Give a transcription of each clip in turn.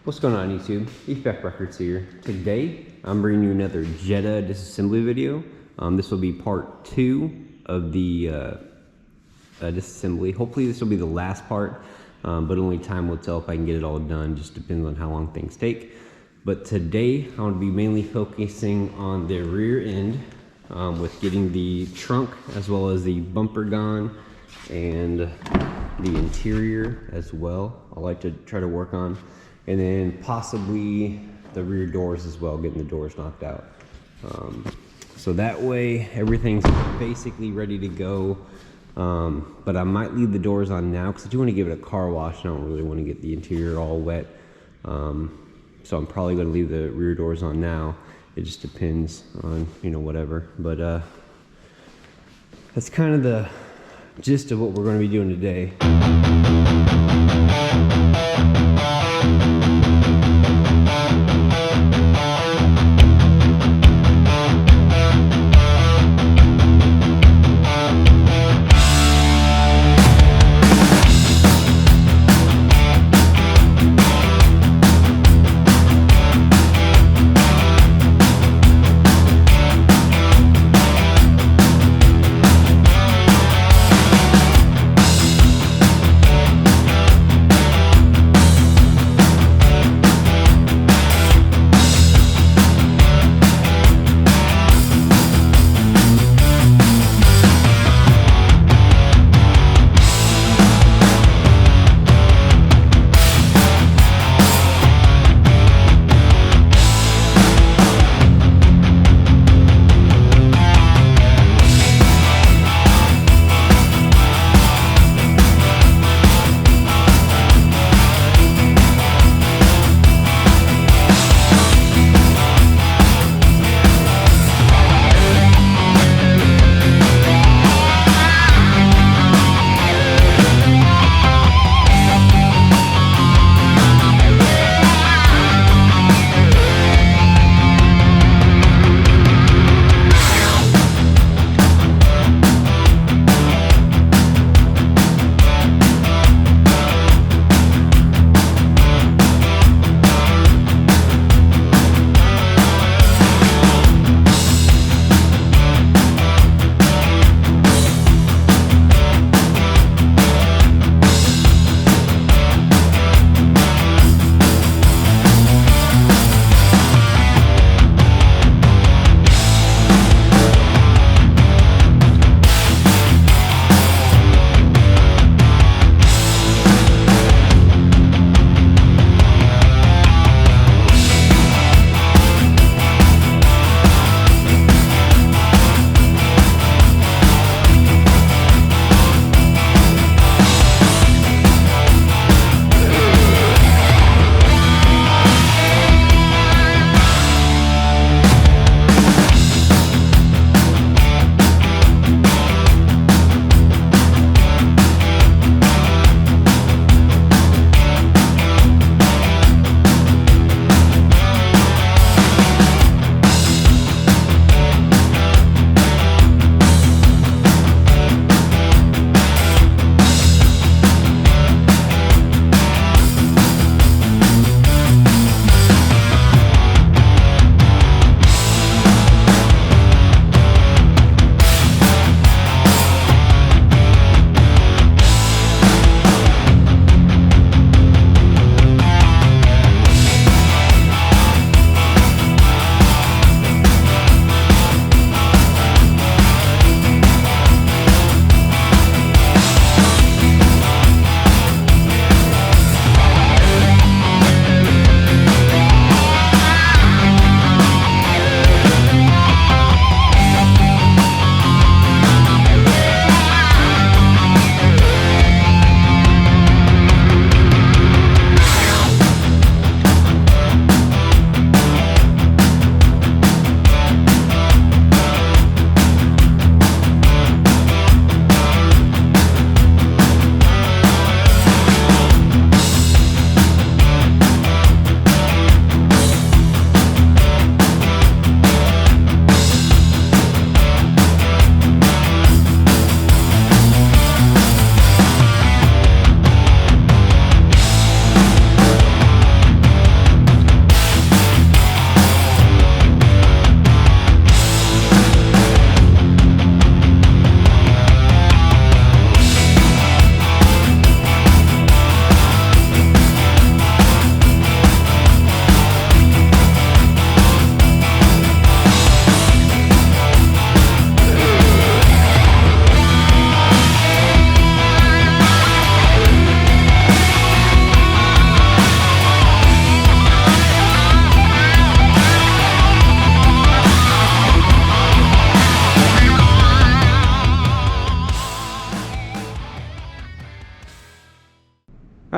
What's going on YouTube? EFF Records here. Today I'm bringing you another Jetta disassembly video. This will be part 2 of the disassembly. Hopefully this will be the last part, but only time will tell if I can get it all done. Just depends on how long things take. But today I'm going to be mainly focusing on the rear end with getting the trunk as well as the bumper gone and the interior as well. I like to try to work on. And then possibly the rear doors as well, getting the doors knocked out. So that way everything's basically ready to go. But I might leave the doors on now because I do want to give it a car wash. I don't really want to get the interior all wet. So I'm probably going to leave the rear doors on now. It just depends on, whatever. But that's kind of the gist of what we're going to be doing today.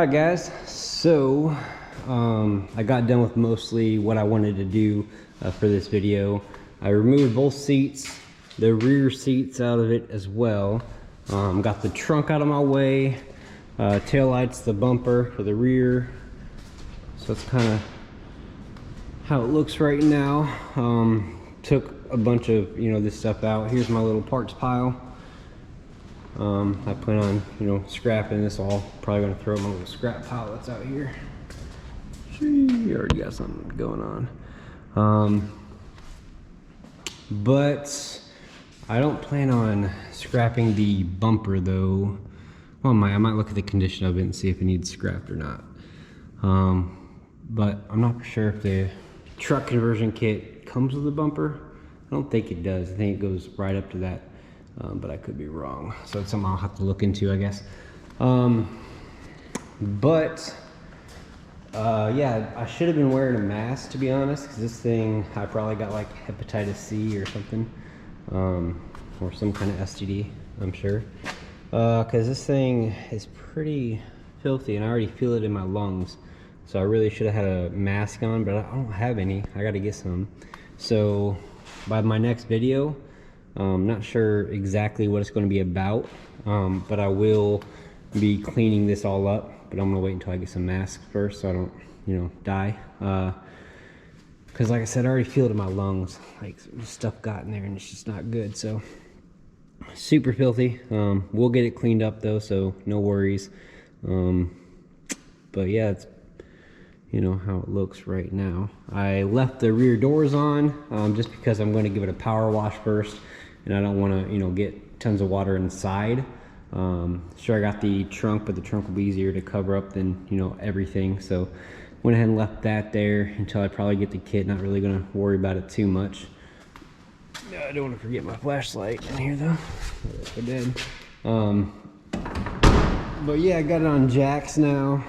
Alright guys, so I got done with mostly what I wanted to do for this video. I removed both seats, the rear seats out of it as well. Got the trunk out of my way, tail lights, the bumper for the rear. So that's kind of how it looks right now. Took a bunch of this stuff out. Here's my little parts pile. I plan on scrapping this all. Probably gonna throw my little scrap pile that's out here. You already got something going on. But I don't plan on scrapping the bumper though. Well, I might look at the condition of it and see if it needs scrapped or not. But I'm not sure if the truck conversion kit comes with a bumper. I don't think it does. I think it goes right up to that, but I could be wrong. So it's something I'll have to look into, I guess. Yeah, I should have been wearing a mask, to be honest, because this thing, I probably got like hepatitis C or something, or some kind of STD, I'm sure. Because this thing is pretty filthy, and I already feel it in my lungs. So I really should have had a mask on, but I don't have any. I got to get some. So by my next video, I'm not sure exactly what it's going to be about, but I will be cleaning this all up. But I'm going to wait until I get some masks first so I don't, die. Because like I said, I already feel it in my lungs. Like stuff got in there and it's just not good. So super filthy. We'll get it cleaned up though, so no worries. But yeah, it's how it looks right now. I left the rear doors on just because I'm going to give it a power wash first, and I don't want to get tons of water inside. Sure, I got the trunk, but the trunk will be easier to cover up than everything, so went ahead and left that there until I probably get the kit. Not really going to worry about it too much. I don't want to forget my flashlight in here though. I did. But yeah, I got it on jacks now.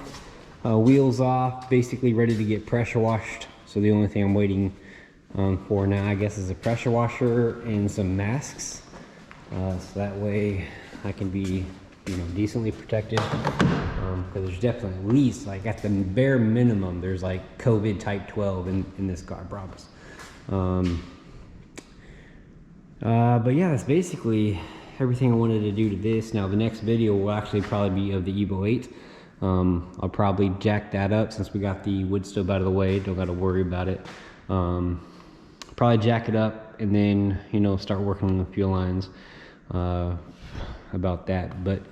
Wheels off, basically ready to get pressure washed. So the only thing I'm waiting for now, I guess, is a pressure washer and some masks. So that way I can be, decently protected. Because there's definitely, at least, like at the bare minimum, there's like COVID type 12 in this car, I promise. But yeah, that's basically everything I wanted to do to this. Now the next video will actually probably be of the Evo 8. I'll probably jack that up since we got the wood stove out of the way. Don't got to worry about it. Probably jack it up and then start working on the fuel lines about that. But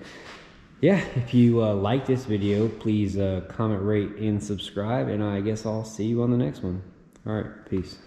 yeah, if you like this video, please comment, rate, and subscribe, and I guess I'll see you on the next one. All right, peace.